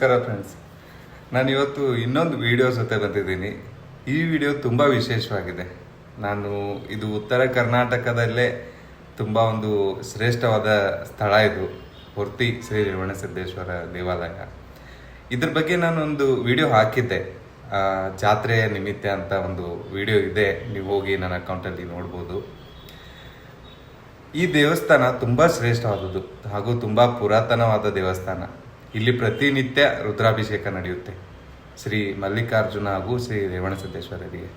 ನಮಸ್ಕಾರ ಫ್ರೆಂಡ್ಸ್. ನಾನು ಇವತ್ತು ಇನ್ನೊಂದು ವಿಡಿಯೋ ಜೊತೆ ಬಂದಿದ್ದೀನಿ. ಈ ವಿಡಿಯೋ ತುಂಬ ವಿಶೇಷವಾಗಿದೆ. ಇದು ಉತ್ತರ ಕರ್ನಾಟಕದಲ್ಲೇ ತುಂಬ ಒಂದು ಶ್ರೇಷ್ಠವಾದ ಸ್ಥಳ. ಇದು ಹೊರ್ತಿ ಶ್ರೀ ರೇವಣಸಿದ್ದೇಶ್ವರ ದೇವಾಲಯ. ಇದ್ರ ಬಗ್ಗೆ ನಾನೊಂದು ವಿಡಿಯೋ ಹಾಕಿದ್ದೆ, ಜಾತ್ರೆಯ ನಿಮಿತ್ತ ಅಂತ ಒಂದು ವಿಡಿಯೋ ಇದೆ, ನೀವು ಹೋಗಿ ನನ್ನ ಅಕೌಂಟಲ್ಲಿ ನೋಡ್ಬೋದು. ಈ ದೇವಸ್ಥಾನ ತುಂಬ ಶ್ರೇಷ್ಠವಾದದ್ದು ಹಾಗೂ ತುಂಬ ಪುರಾತನವಾದ ದೇವಸ್ಥಾನ. ಇಲ್ಲಿ ಪ್ರತಿನಿತ್ಯ ರುದ್ರಾಭಿಷೇಕ ನಡೆಯುತ್ತೆ ಶ್ರೀ ಮಲ್ಲಿಕಾರ್ಜುನ ಹಾಗೂ ಶ್ರೀ ರೇವಣಸಿದ್ದೇಶ್ವರರಿಗೆ.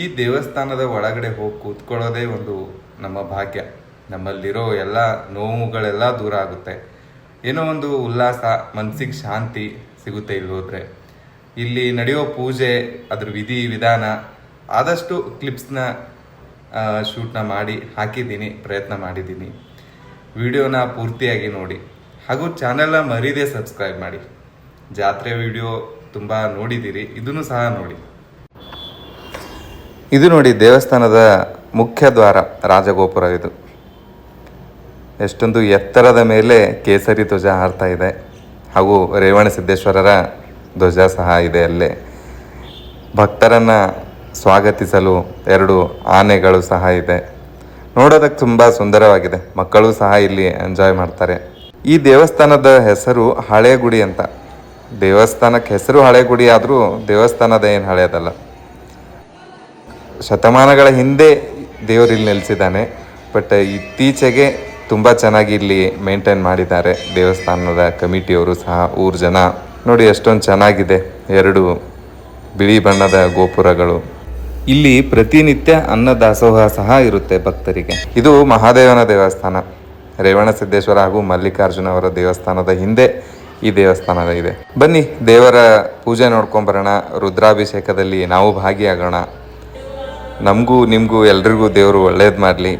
ಈ ದೇವಸ್ಥಾನದ ಒಳಗಡೆ ಹೋಗಿ ಕೂತ್ಕೊಳ್ಳೋದೇ ಒಂದು ನಮ್ಮ ಭಾಗ್ಯ. ನಮ್ಮಲ್ಲಿರೋ ಎಲ್ಲ ನೋವುಗಳೆಲ್ಲ ದೂರ ಆಗುತ್ತೆ, ಏನೋ ಒಂದು ಉಲ್ಲಾಸ, ಮನಸ್ಸಿಗೆ ಶಾಂತಿ ಸಿಗುತ್ತೆ ಇಲ್ಲಿ ಹೋದರೆ. ಇಲ್ಲಿ ನಡೆಯೋ ಪೂಜೆ, ಅದ್ರ ವಿಧಿ ವಿಧಾನ ಆದಷ್ಟು ಕ್ಲಿಪ್ಸ್ನ ಶೂಟ್ನ ಮಾಡಿ ಹಾಕಿದ್ದೀನಿ, ಪ್ರಯತ್ನ ಮಾಡಿದ್ದೀನಿ. ವಿಡಿಯೋನ ಪೂರ್ತಿಯಾಗಿ ನೋಡಿ ಹಾಗೂ ಚಾನೆಲ್ನ ಮರೀದೇ ಸಬ್ಸ್ಕ್ರೈಬ್ ಮಾಡಿ. ಜಾತ್ರೆ ವಿಡಿಯೋ ತುಂಬ ನೋಡಿದ್ದೀರಿ, ಇದನ್ನು ಸಹ ನೋಡಿ. ಇದು ನೋಡಿ ದೇವಸ್ಥಾನದ ಮುಖ್ಯ ದ್ವಾರ, ರಾಜಗೋಪುರ. ಇದು ಎಷ್ಟೊಂದು ಎತ್ತರದ ಮೇಲೆ ಕೇಸರಿ ಧ್ವಜ ಹಾರ್ತಾ ಇದೆ ಹಾಗೂ ರೇವಣಸಿದ್ದೇಶ್ವರರ ಧ್ವಜ ಸಹ ಇದೆ. ಅಲ್ಲೇ ಭಕ್ತರನ್ನು ಸ್ವಾಗತಿಸಲು 2 ಆನೆಗಳು ಸಹ ಇದೆ. ನೋಡೋದಕ್ಕೆ ತುಂಬ ಸುಂದರವಾಗಿದೆ. ಮಕ್ಕಳು ಸಹ ಇಲ್ಲಿ ಎಂಜಾಯ್ ಮಾಡ್ತಾರೆ. ಈ ದೇವಸ್ಥಾನದ ಹೆಸರು ಹಳೆ ಗುಡಿ ಅಂತ. ದೇವಸ್ಥಾನಕ್ಕೆ ಹೆಸರು ಹಳೆ ಗುಡಿ ಆದರೂ ದೇವಸ್ಥಾನದ ಏನು ಹಳೆಯದಲ್ಲ. ಶತಮಾನಗಳ ಹಿಂದೆ ದೇವರು ಇಲ್ಲಿ ನೆಲೆಸಿದ್ದಾನೆ. ಬಟ್ ಇತ್ತೀಚೆಗೆ ತುಂಬ ಚೆನ್ನಾಗಿ ಇಲ್ಲಿ ಮೇಂಟೈನ್ ಮಾಡಿದ್ದಾರೆ ದೇವಸ್ಥಾನದ ಕಮಿಟಿಯವರು ಸಹ, ಊರು ಜನ. ನೋಡಿ ಎಷ್ಟೊಂದು ಚೆನ್ನಾಗಿದೆ. 2 ಬಿಳಿ ಬಣ್ಣದ ಗೋಪುರಗಳು. ಇಲ್ಲಿ ಪ್ರತಿನಿತ್ಯ ಅನ್ನದಾಸೋಹ ಸಹ ಇರುತ್ತೆ ಭಕ್ತರಿಗೆ. ಇದು ಮಹಾದೇವನ ದೇವಸ್ಥಾನ. ರೇವಣಸಿದ್ದೇಶ್ವರ ಹಾಗೂ ಮಲ್ಲಿಕಾರ್ಜುನ ಅವರ ದೇವಸ್ಥಾನದ ಹಿಂದೆ ಈ ದೇವಸ್ಥಾನ ಇದೆ. ಬನ್ನಿ ದೇವರ ಪೂಜೆ ನೋಡ್ಕೊಂಬರೋಣ. ರುದ್ರಾಭಿಷೇಕದಲ್ಲಿ ನಾವು ಭಾಗಿಯಾಗೋಣ. ನಮಗೂ ನಿಮಗೂ ಎಲ್ರಿಗೂ ದೇವರು ಒಳ್ಳೇದು ಮಾಡಲಿ.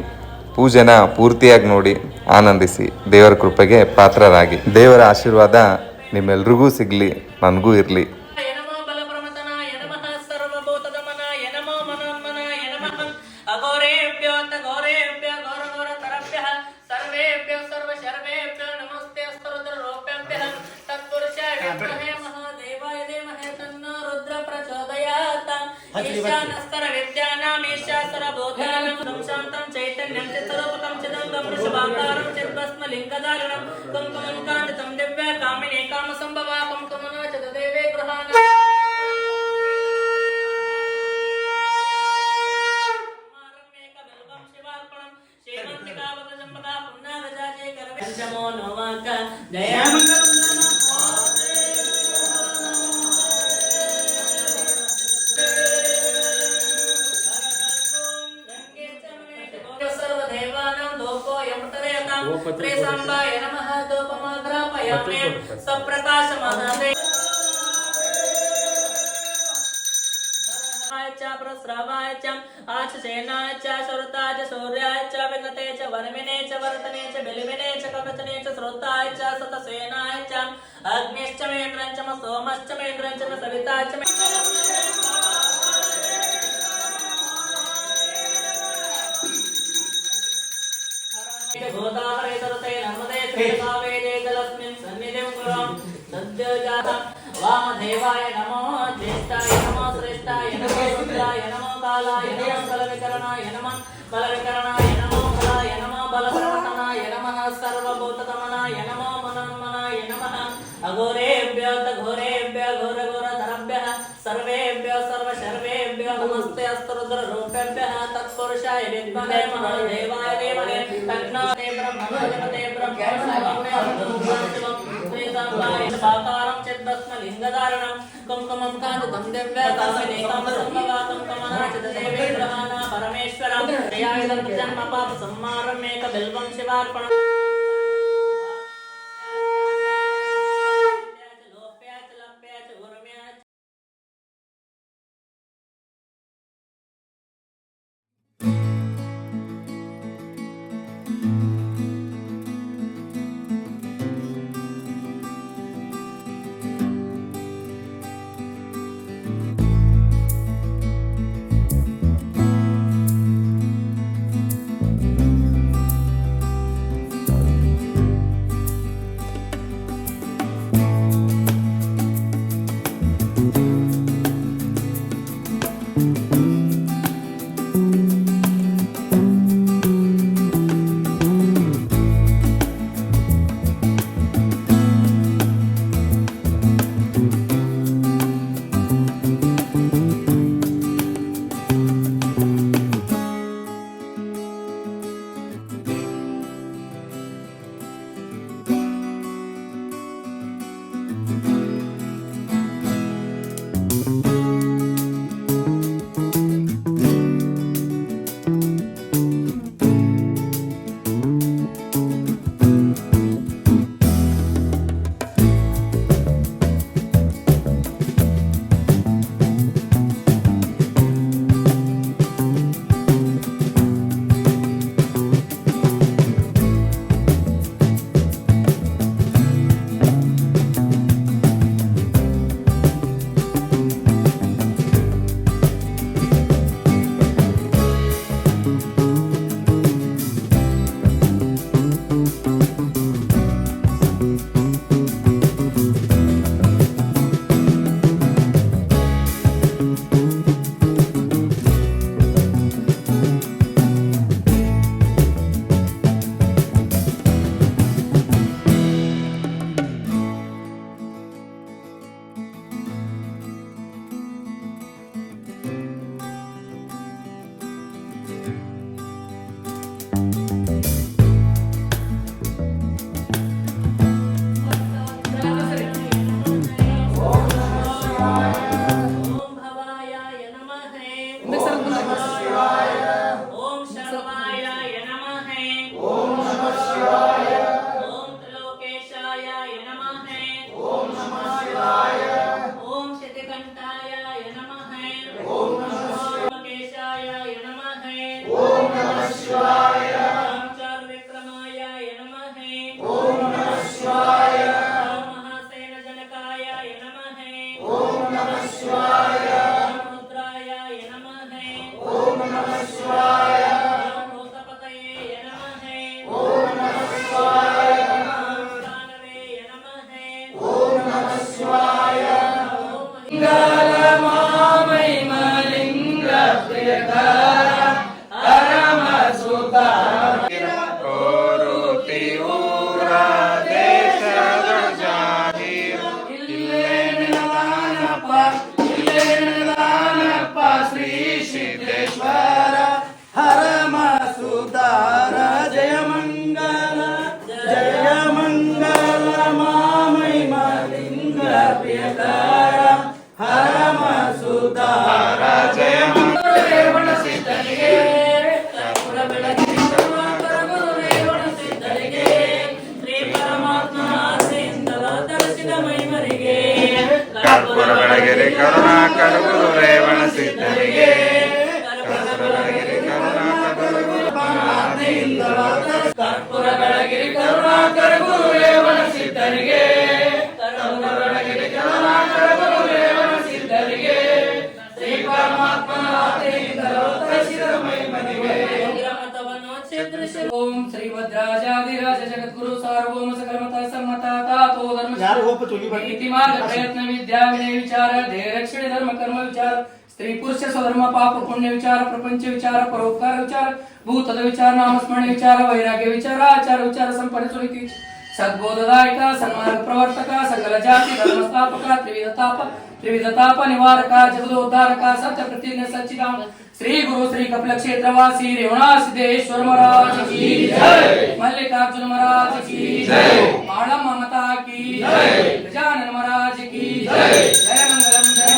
ಪೂಜೆನ ಪೂರ್ತಿಯಾಗಿ ನೋಡಿ ಆನಂದಿಸಿ, ದೇವರ ಕೃಪೆಗೆ ಪಾತ್ರರಾಗಿ. ದೇವರ ಆಶೀರ್ವಾದ ನಿಮ್ಮೆಲ್ರಿಗೂ ಸಿಗಲಿ, ನನಗೂ ಇರಲಿ. ईशानस्तर विद्यानाम् ईशास्तर बोधानं शान्तं चैतन्यं चित्तरूपकं चिदंगं वृषभाकारं चिद्भस्मलिङ्गधारणं कुङ्कुमं कान्तितं दिव्य कामिनी कामसंभवा कुङ्कुमना च देवे गृहाणा शिवार्पणं श्रीमन्तिकावकजम्बका पुन्नागजाजे करवे पंचमो नोवाक जयमङ्गलं त्रिसंबाय नमः धूपमाग्रापयामि सप्रकाशमानते प्रस्रावाय च आचसेनाय च श्रुताय च सूर्याय च विनते च वर्मिने च वर्तने च बिलिमिने च कवचने च श्रुताय च सतसेनाय च अग्निश्च मेन्द्रं च सोमश्च मेन्द्रं च सविता च वामदेवाय नमो ज्येष्ठाय नमो श्रेष्ठाय नमो रुद्राय नमो कालाय नमो बलविकरणाय नमः बलविकरणाय नमो बलाय नमो बलप्रवतनाय नमः सर्वभूतगमनाय नमो मनोन्मनाय नमः अघोरेभ्यो घोरेभ्यो घोरघोरधरभ्यः सर्वेभ्यो सर्वशर्वेभ्यो नमस्ते अस्तरुद्ररूपेभ्यः तत्पुरुषाय विद्महे महादेवाय धीमहि तन्नो ब्रह्मणोऽधिपते साकारं चिद्भस्मलिङ्गधारणं कुङ्कुमं कान्तितं दिव्य कामिनी कामसंभवा कुङ्कुमना च देवे गृहाणा परमेश्वरं प्रियाय जन्म पाप संहारं एकबिल्वं शिवार्पणम् ಭೂತಪತಯೇ ನಮಃ ಓಂ ನಮಃ ಶಿವಾಯ ಜ್ಞಾನವೇ ನಮಃ ಓಂ ನಮಃ ಶಿವಾಯ ಮಂಗಲ ಮಾಮೈಮಲಿಂಗ ಪ್ರಿಯಕರ ಪರಮ ಸುತ ಶ್ರೀ ಸಿದ್ದೇಶ್ವರ ಹರಮ ಸುಧಾರ ಜಯ ಮಂಗಲ ಮಾಮೈಮಲಿಂಗ ಪ್ರಿಯಕರ ಹರಮ ಸುಧಾರ ಜಯ ರೇವಣ ಸಿದ್ಧನಿಗೆ ಕರ್ಪೂರ ಬೆಳಗಿನ ರೇವಣ ಸಿದ್ಧನಿಗೆ ಶ್ರೀ ಪರಮಾತ್ಮನ ಆಸೆಯಿಂದಲ ತರಿಸಿದ ಮೈಮರಿಗೆ ಕರ್ಪೂರ ಬೆಳಗಿರಿ ಕರುಣಾಕರ ಗುರು ರೇವಣ ಸಿದ್ಧನಿಗೆ ಕರ್ಪೂರ ಬೆಳಗಿರಿ ಕರುಣಾಕರ ಗುರು ರೇವಣ ಸಿದ್ಧನಿಗೆ ಕರ್ಪೂರ ಬೆಳಗಿರಿ ಕರುಣಾಕರ ಗುರು ರೇವಣ ಸಿದ್ಧನಿಗೆ ಶ್ರೀ ಪರಮಾತ್ಮನ ಆಸೆಯಿಂದಲೋ ತರಿಸಿದ ಮೈಮನಿಗೆ ಮತವನ್ನು ಛೇದಿಸಿ ಓಂ ಶ್ರೀ ಭದ್ರಾಜಾದಿರಾಜ ಜಗದ್ಗುರು ಸಾರ್ವಭೌಮ ಸಕಲಮತ ಸಮ್ಮತ ತಾತೋ ಧರ್ಮ ನೀತಿ ಮಾರ್ಗ ಪ್ರಯತ್ನ ವಿದ್ಯಾ ವಿನಯ ವಿಚಾರ ಧ್ಯೇಯ ರಕ್ಷಣೆ ಧರ್ಮ ಕರ್ಮ ವಿಚಾರ ಸ್ತ್ರೀ ಪುರುಷ ಸ್ವಧರ್ಮ ಪಾಪ ಪುಣ್ಯ ವಿಚಾರ ಪ್ರಪಂಚ ವಿಚಾರ ಪರೋಪಕಾರ ವಿಚಾರ ಭೂತದ ವಿಚಾರ ನಾಮಸ್ಮರಣೆ ವಿಚಾರ ವೈರಾಗ್ಯ ವಿಚಾರ ಆಚಾರ ವಿಚಾರ ಸಂಪನ್ನ ಸುಳಿತಿ ಸದ್ಬೋಧದಾಯಕ ಸನ್ಮಾರ್ಗ ಪ್ರವರ್ತಕ ಸಕಲ ಜಾತಿ ಧರ್ಮ ಸ್ಥಾಪಕ ತ್ರಿವಿಧ ತಾಪ ನಿವಾರಕ ಜಗದೋದ್ಧಾರಕ ಸತ್ಯ ಪ್ರತಿಜ್ಞ ಸಚ್ಚಿದಾನ ಶ್ರೀ ಗುರು ಶ್ರೀ ಕಪಿಲ ಕ್ಷೇತ್ರವಾಸಿ ರೇವಣ ಸಿದ್ದೇಶ್ವರ ಮಹಾರಾಜ ಕಿ ಜೈ ಮಲ್ಲಿಕಾರ್ಜುನ ಮಹಾರಾಜ ಕಿ ಜೈ ಮಾಳಮ್ಮ ಮಾತಾ ಕಿ ಜೈ ಗಜಾನನ ಮಹಾರಾಜ ಕಿ ಜೈ ಜಯ ಮಂಗಲಂ ಜಯ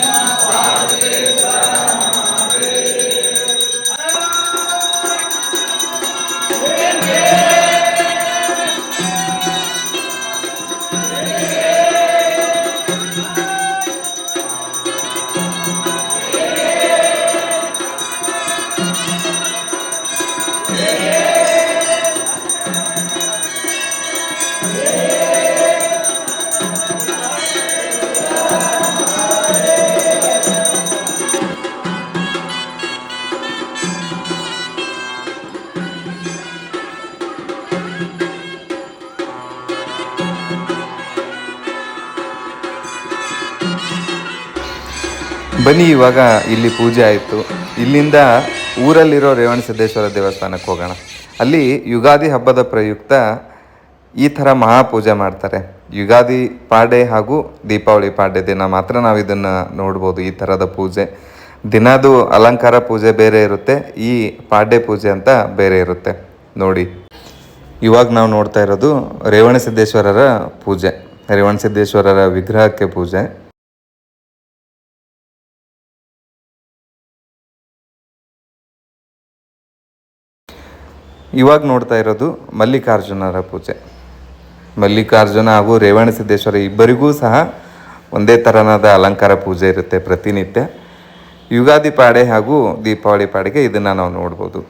ಬನ್ನಿ ಇವಾಗ ಇಲ್ಲಿ ಪೂಜೆ ಆಯಿತು. ಇಲ್ಲಿಂದ ಊರಲ್ಲಿರೋ ರೇವಣಸಿದ್ದೇಶ್ವರ ದೇವಸ್ಥಾನಕ್ಕೆ ಹೋಗೋಣ. ಅಲ್ಲಿ ಯುಗಾದಿ ಹಬ್ಬದ ಪ್ರಯುಕ್ತ ಈ ಥರ ಮಹಾಪೂಜೆ ಮಾಡ್ತಾರೆ. ಯುಗಾದಿ ಪಾಡ್ಯ ಹಾಗೂ ದೀಪಾವಳಿ ಪಾಡ್ಯ ದಿನ ಮಾತ್ರ ನಾವು ಇದನ್ನು ನೋಡ್ಬೋದು. ಈ ಥರದ ಪೂಜೆ ದಿನದು ಅಲಂಕಾರ ಪೂಜೆ ಬೇರೆ ಇರುತ್ತೆ, ಈ ಪಾಡ್ಯ ಪೂಜೆ ಅಂತ ಬೇರೆ ಇರುತ್ತೆ ನೋಡಿ. ಇವಾಗ ನಾವು ನೋಡ್ತಾ ಇರೋದು ರೇವಣಸಿದ್ದೇಶ್ವರರ ಪೂಜೆ, ರೇವಣಸಿದ್ದೇಶ್ವರರ ವಿಗ್ರಹಕ್ಕೆ ಪೂಜೆ. ಇವಾಗ ನೋಡ್ತಾ ಇರೋದು ಮಲ್ಲಿಕಾರ್ಜುನರ ಪೂಜೆ. ಮಲ್ಲಿಕಾರ್ಜುನ ಹಾಗೂ ರೇವಣಸಿದ್ದೇಶ್ವರ ಇಬ್ಬರಿಗೂ ಸಹ ಒಂದೇ ಥರನಾದ ಅಲಂಕಾರ ಪೂಜೆ ಇರುತ್ತೆ ಪ್ರತಿನಿತ್ಯ. ಯುಗಾದಿ ಪಾಡ್ಯ ಹಾಗೂ ದೀಪಾವಳಿ ಪಾಡ್ಯಗೆ ಇದನ್ನು ನಾವು ನೋಡ್ಬೋದು.